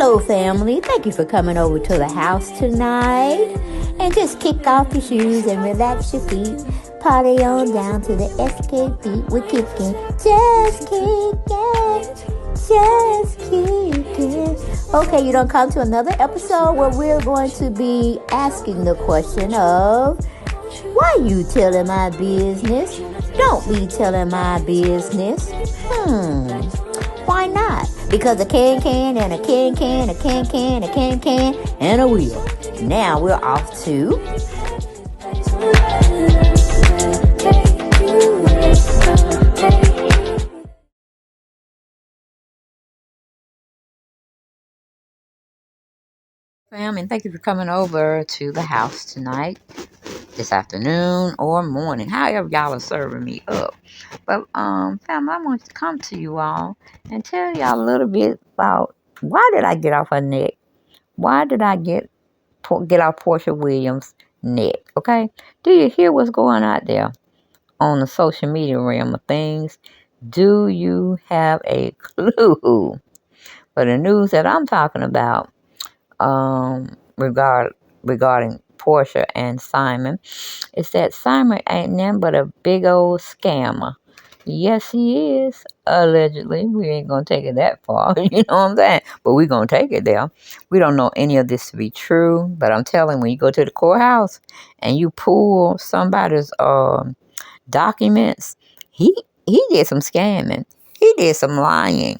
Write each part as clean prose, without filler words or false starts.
Hello, family. Thank you for coming over to the house tonight. And just kick off your shoes and relax your feet. Party on down to the SK beat. We're kicking, just kicking, just kicking. Okay, you don't come to another episode where we're going to be asking the question of, why you telling my business? Don't be telling my business. Why not? Because a can and a can, a can, and a wheel. Now we're off to fam, and thank you for coming over to the house tonight, this afternoon or morning, however y'all are serving me up. But fam, I want to come to you all and tell y'all a little bit about why did I get off her neck? Why did I get off Porsha Williams' neck? Okay, do you hear what's going out there on the social media realm of things? Do you have a clue? For the news that I'm talking about, regarding Porsha and Simon, is that Simon ain't nothing but a big old scammer. Yes, he is, allegedly. We ain't gonna take it that far, you know what I'm saying? But we gonna take it there. We don't know any of this to be true, but I'm telling, when you go to the courthouse and you pull somebody's documents, he did some scamming. He did some lying.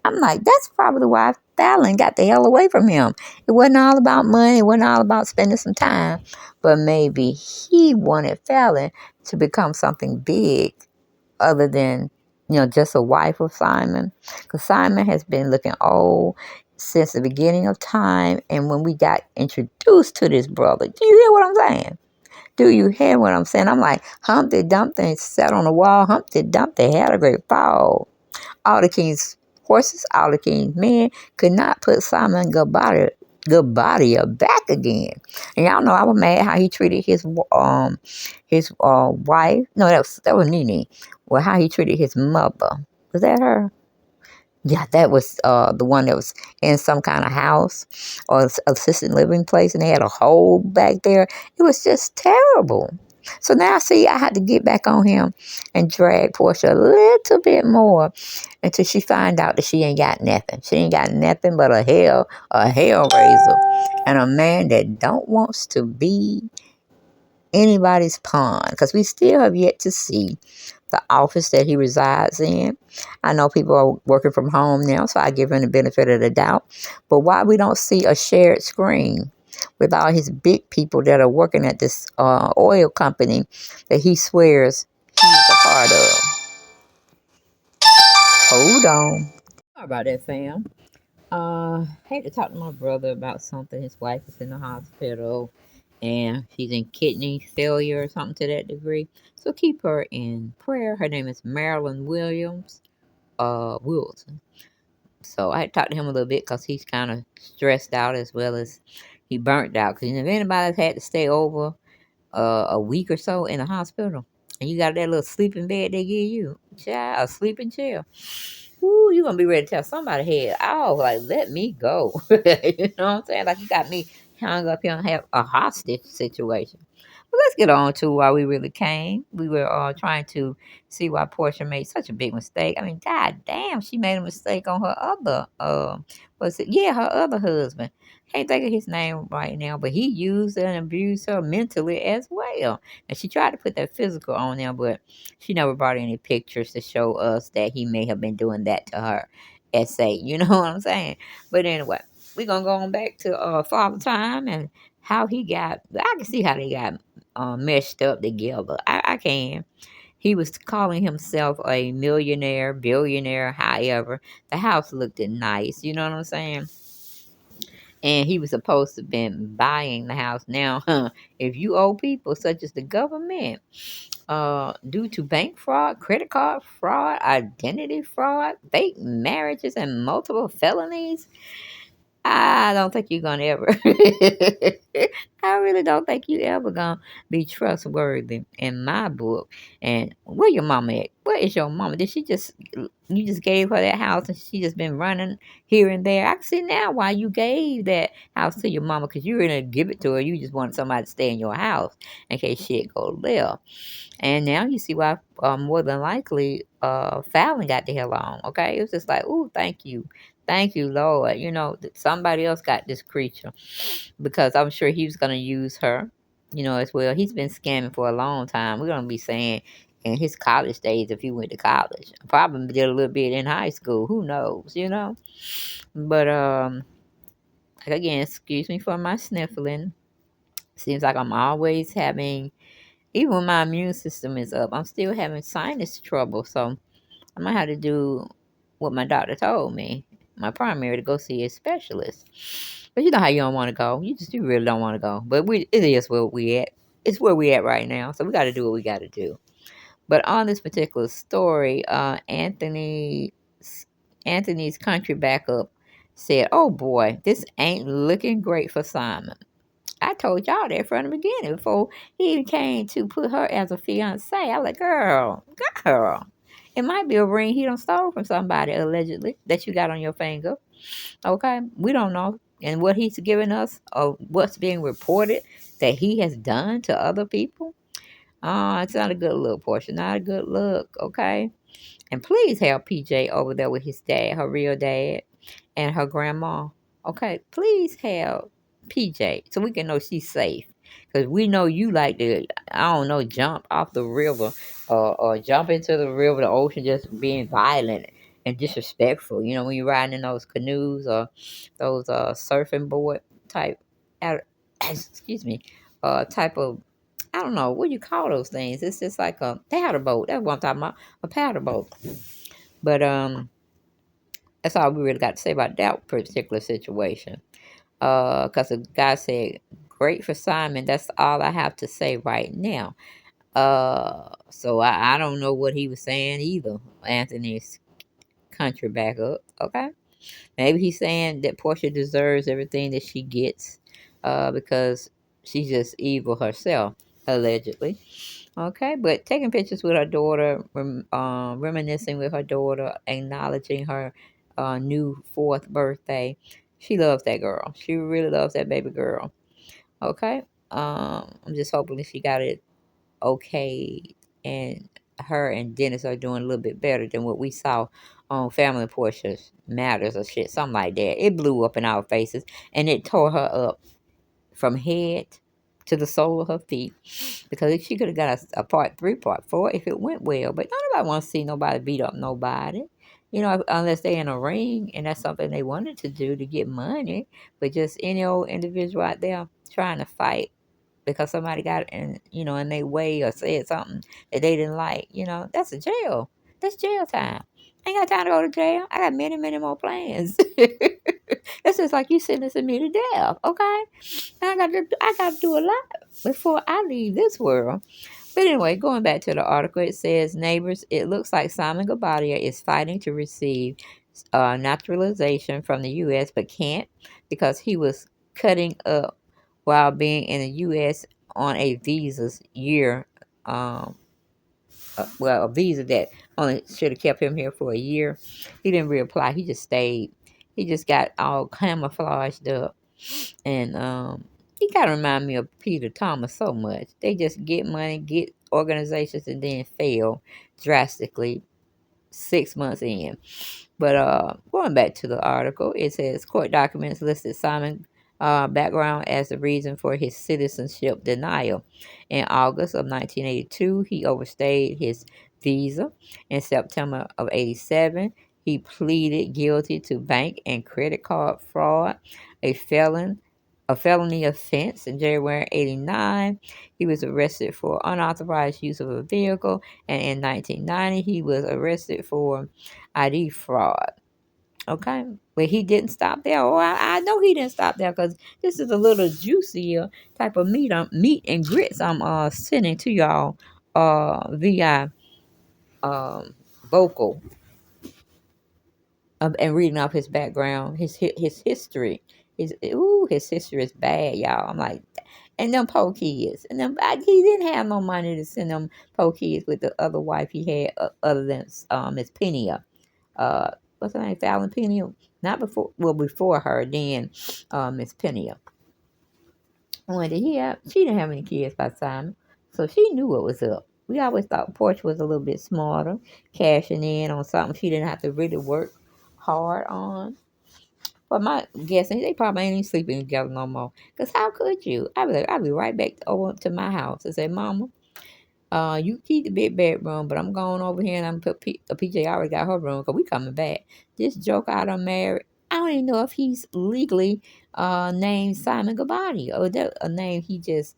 I'm like, that's probably why Fallon got the hell away from him. It wasn't all about money. It wasn't all about spending some time. But maybe he wanted Fallon to become something big other than, just a wife of Simon. Because Simon has been looking old since the beginning of time. And when we got introduced to this brother, do you hear what I'm saying? Do you hear what I'm saying? I'm like, Humpty Dumpty sat on the wall. Humpty Dumpty had a great fall. All the king's horses, all the king's men could not put Simon Goodbody back again. And y'all know I was mad how he treated his wife. No, that was Nene. Well, how he treated his mother. Was that her? Yeah, that was the one that was in some kind of house or assisted living place, and they had a hole back there. It was just terrible. So now, see, I had to get back on him and drag Porsha a little bit more until she find out that she ain't got nothing. She ain't got nothing but a hell raiser and a man that don't wants to be anybody's pawn. Because we still have yet to see the office that he resides in. I know people are working from home now, so I give him the benefit of the doubt. But why we don't see a shared screen with all his big people that are working at this oil company that he swears he's a part of? Hold on. Sorry about that, fam. Hate to talk to my brother about something. His wife is in the hospital and she's in kidney failure or something to that degree. So keep her in prayer. Her name is Marilyn Wilson. So I had to talk to him a little bit because he's kind of stressed out as well as he burnt out. Because if anybody's had to stay over a week or so in a hospital and you got that little sleeping bed they give you, child, a sleeping chair. Ooh, you gonna be ready to tell somebody head off, like, let me go. You know what I'm saying? Like, you got me hung up here and have a hostage situation. But let's get on to why we really came. We were trying to see why Porsha made such a big mistake. I mean, god damn, she made a mistake on her other, her other husband. Can't think of his name right now, but he used and abused her mentally as well. And she tried to put that physical on there, but she never brought any pictures to show us that he may have been doing that to her. Essay, you know what I'm saying? But anyway, we're gonna go on back to Father Time and how he got. I can see how they got meshed up together. I can. He was calling himself a millionaire, billionaire. However, the house looked nice. You know what I'm saying? And he was supposed to have been buying the house. Now, if you owe people such as the government, due to bank fraud, credit card fraud, identity fraud, fake marriages, and multiple felonies, I don't think you're gonna ever. I really don't think you ever gonna be trustworthy in my book. And where your mama at? Where is your mama? Did she just you just gave her that house and she just been running here and there? I can see now why you gave that house to your mama because you were gonna give it to her. You just wanted somebody to stay in your house in case shit go left. And now you see why more than likely Fallon got the hell on. Okay, it was just like, oh, thank you, Lord. You know, that somebody else got this creature because I'm sure he was gonna use her, you know, as well. He's been scamming for a long time. We're gonna be saying in his college days if he went to college, probably did a little bit in high school. Who knows, you know? But again, excuse me for my sniffling. Seems like I'm always having, even when my immune system is up, I'm still having sinus trouble. So I might have to do what my doctor told me, my primary, to go see a specialist. But you know how you don't want to go. You really don't want to go. But it is where we at. It's where we at right now. So we got to do what we got to do. But on this particular story, Anthony's country backup said, "Oh boy, this ain't looking great for Simon." I told y'all that from the beginning before he even came to put her as a fiance. I was like, girl, it might be a ring he done stole from somebody allegedly that you got on your finger. Okay, we don't know. And what he's giving us, or what's being reported that he has done to other people, it's not a good look, Portia. Not a good look. Okay, and please help PJ over there with his dad, her real dad, and her grandma. Okay, please help PJ so we can know she's safe. Because we know you like to, I don't know, jump off the river or jump into the river, the ocean, just being violent and disrespectful. You know, when you're riding in those canoes or those surfing board type, excuse me, type of, I don't know, what do you call those things? It's just like a paddle boat. That's what I'm talking about, a paddle boat. But that's all we really got to say about that particular situation. Because the guy said, "Great for Simon." That's all I have to say right now. So I don't know what he was saying either. Anthony's country backup. Okay, maybe he's saying that Portia deserves everything that she gets, because she's just evil herself, allegedly. Okay, but taking pictures with her daughter, reminiscing with her daughter, acknowledging her new fourth birthday. She loves that girl. She really loves that baby girl. Okay, I'm just hoping that she got it okay, and her and Dennis are doing a little bit better than what we saw on Family Portia's Matters or shit, something like that. It blew up in our faces, and it tore her up from head to the sole of her feet, because she could have got a part three, part four if it went well. But nobody wants to see nobody beat up nobody, you know, unless they're in a ring and that's something they wanted to do to get money. But just any old individual out there trying to fight because somebody got in, you know, in their way or said something that they didn't like, you know, that's a jail. That's jail time. I ain't got time to go to jail. I got many, many more plans. That's just like you sentencing me to death, okay? And I got to do a lot before I leave this world. But anyway, going back to the article, it says, neighbors, it looks like Simon Gabadia is fighting to receive naturalization from the U.S., but can't because he was cutting up while being in the U.S. on a visa's year. Well, a visa that only should have kept him here for a year. He didn't reapply. He just stayed. He just got all camouflaged up. And he kind of remind me of Peter Thomas so much. They just get money, get organizations, and then fail drastically 6 months in. But going back to the article, it says court documents listed Simon background as the reason for his citizenship denial. In August of 1982, he overstayed his visa. In September of 87, he pleaded guilty to bank and credit card fraud, a felon. A felony offense. In January 89, he was arrested for unauthorized use of a vehicle, and in 1990, he was arrested for ID fraud. Okay, but he didn't stop there. Oh, I know he didn't stop there because this is a little juicier type of meat and grits I'm sending to y'all via vocal and reading off his background, his history. His history is bad, y'all. I'm like, and them poor kids, and them he didn't have no money to send them poor kids with the other wife he had, other than Miss Pena. What's her name? Fallon Pena. Not before, well, before her, then Miss Pena. When did he have? She didn't have any kids by the time, so she knew what was up. We always thought Porsche was a little bit smarter, cashing in on something she didn't have to really work hard on. But my guessing, they probably ain't even sleeping together no more. Cause how could you? I'd be right back over to my house and say, Mama, you keep the big bedroom, but I'm going over here and I'm put PJ already got her room because we coming back. This joke I done married. I don't even know if he's legally named Simon Gabati or that a name he just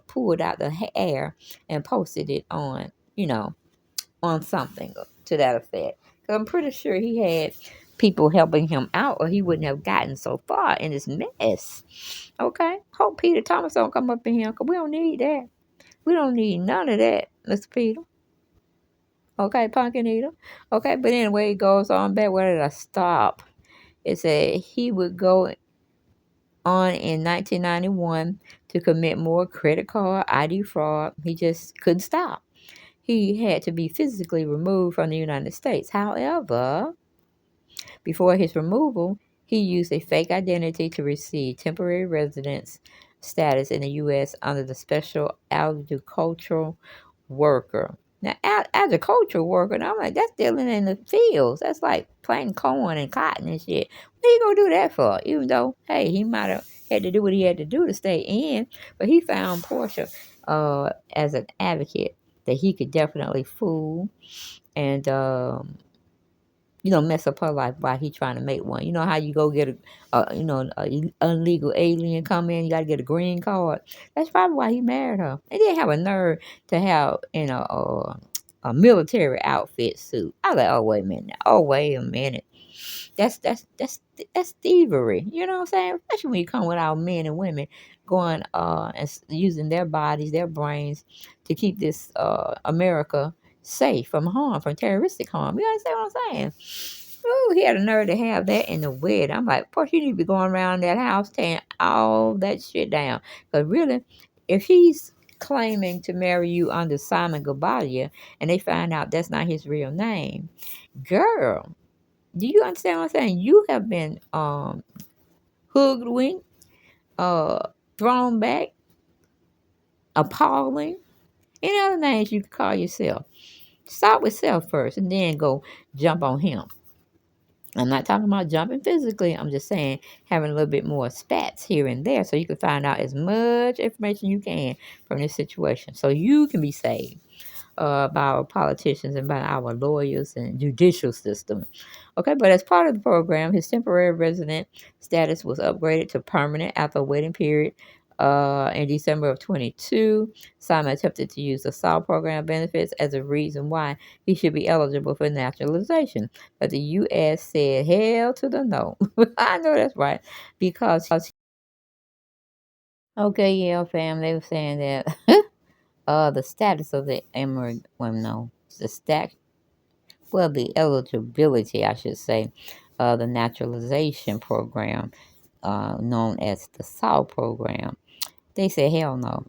pulled out the air and posted it on, on something to that effect. 'Cause I'm pretty sure he had people helping him out or he wouldn't have gotten so far in this mess. Okay? Hope Peter Thomas don't come up in here because we don't need that. We don't need none of that, Mr. Peter. Okay, Pumpkin Eater. Okay, but anyway, it goes on back. Where did I stop? It said he would go on in 1991 to commit more credit card ID fraud. He just couldn't stop. He had to be physically removed from the United States. However, before his removal, he used a fake identity to receive temporary residence status in the U.S. under the Special Agricultural Worker. Now, agricultural worker, and I'm like, that's dealing in the fields. That's like planting corn and cotton and shit. What are you going to do that for? Even though, hey, he might have had to do what he had to do to stay in, but he found Porsha as an advocate that he could definitely fool and mess up her life while he trying to make one. You know how you go get a illegal alien come in, you got to get a green card. That's probably why he married her. And didn't have a nerve to have a military outfit suit. I was like, oh wait a minute, that's thievery. You know what I'm saying? Especially when you come with our men and women going and using their bodies, their brains to keep this America safe from harm, from terroristic harm. You understand what I'm saying? Ooh, he had a nerve to have that in the wedding. I'm like, Porsche, you need to be going around that house tearing all that shit down. Because really, if he's claiming to marry you under Simon Gabadia and they find out that's not his real name, girl, do you understand what I'm saying? You have been hoodwinked, thrown back, appalling. Any other names you could call yourself. Start with self first and then go jump on him. I'm not talking about jumping physically. I'm just saying having a little bit more spats here and there so you can find out as much information you can from this situation so you can be saved by our politicians and by our lawyers and judicial system. Okay, but as part of the program, his temporary resident status was upgraded to permanent after a waiting period. In December of 22, Simon attempted to use the SAL program benefits as a reason why he should be eligible for naturalization. But the U.S. said, hell to the no. I know that's right. Because, okay, yeah, fam, they were saying that the status of the immigrant, well, no, the eligibility, I should say, the naturalization program, known as the SAL program. They said, hell no.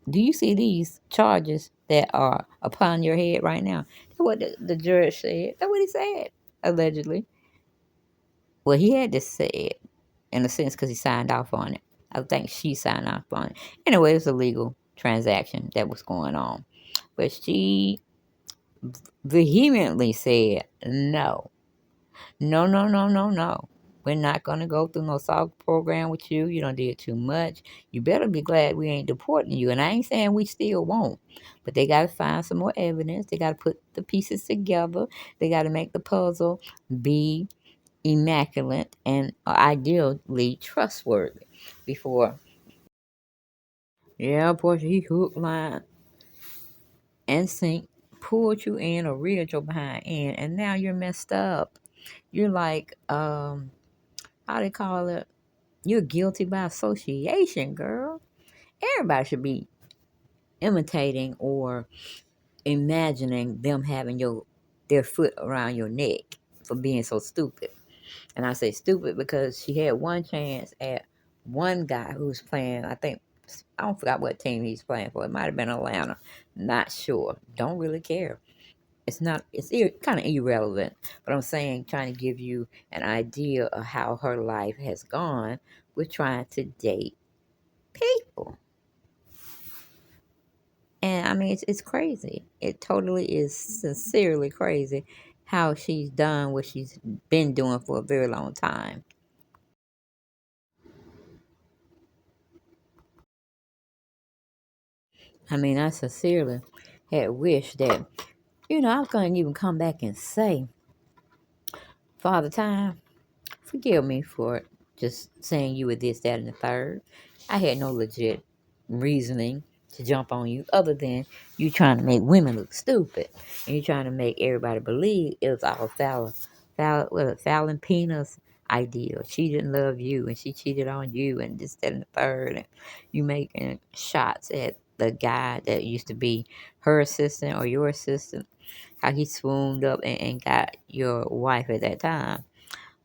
Do you see these charges that are upon your head right now? That's what the judge said. That's what he said, allegedly. Well, he had to say it in a sense because he signed off on it. I think she signed off on it. Anyway, it was a legal transaction that was going on. But she vehemently said, no. No, no, no, no, no. We're not going to go through no SALT program with you. You don't did too much. You better be glad we ain't deporting you. And I ain't saying we still won't. But they got to find some more evidence. They got to put the pieces together. They got to make the puzzle be immaculate and ideally trustworthy before. Yeah, Porsche, he hook, line, and sink, pulled you in or reared your behind in. And now you're messed up. You're like, how they call it? You're guilty by association, girl. Everybody should be imitating or imagining them having their foot around your neck. for being so stupid. And I say stupid because she had one chance at one guy who was playing, I think, I don't forgot what team he's playing for. It might have been Atlanta. Not sure. Don't really care. It's not, it's kind of irrelevant. But I'm saying, trying to give you an idea of how her life has gone with trying to date people. And I mean, it's crazy. It totally is sincerely crazy how she's done what she's been doing for a very long time. I mean, I sincerely had wished that, I was going to even come back and say, Father Time, forgive me for just saying you were this, that, and the third. I had no legit reasoning to jump on you other than you trying to make women look stupid. And you trying to make everybody believe it was all Fallon Pena's idea. She didn't love you and she cheated on you and this, that, and the third. And you making shots at the guy that used to be her assistant or your assistant, how he swooned up and got your wife at that time.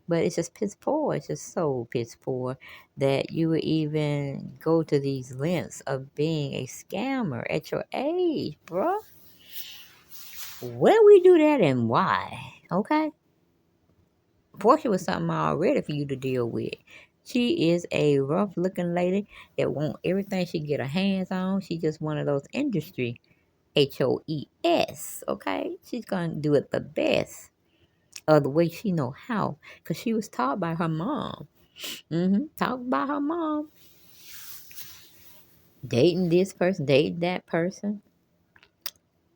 But it's just piss poor. It's just so piss poor that you would even go to these lengths of being a scammer at your age, bruh. When we do that and why? Okay? Porsche was something already for you to deal with. She is a rough looking lady that want everything she get her hands on. She just one of those industry HOES. Okay? She's gonna do it the best of the way she know how. Cause she was taught by her mom. Talk about her mom dating this person, dating that person.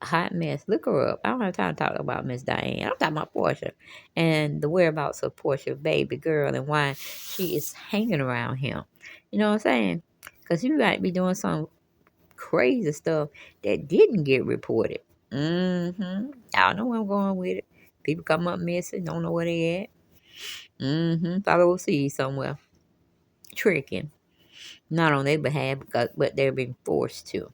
Hot mess. Look her up. I don't have time to talk about Miss Diane. I'm talking about Porsha and the whereabouts of Porsha, baby girl, and why she is hanging around him. You know what I'm saying? Because you might be doing some crazy stuff that didn't get reported. I don't know where I'm going with it. People come up missing, don't know where they at. Thought I would see somewhere tricking. Not on their behalf, but they're being forced to.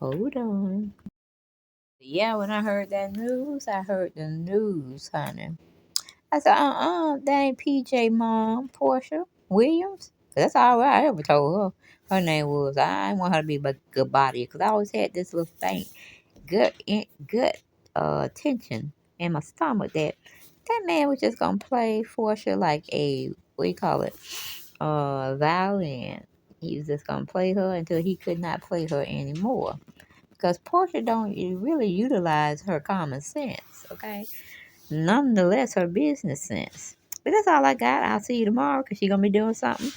Hold on. Yeah, when I heard that news, I heard the news, honey. I said, that ain't PJ mom, Portia Williams. That's all I ever told her. Her name was. I didn't want her to be but good body because I always had this little faint gut tension in my stomach that man was just gonna play Portia like a what do you call it? Violin. He was just gonna play her until he could not play her anymore. Because Portia don't really utilize her common sense, okay? Nonetheless, her business sense. But that's all I got. I'll see you tomorrow because she's going to be doing something.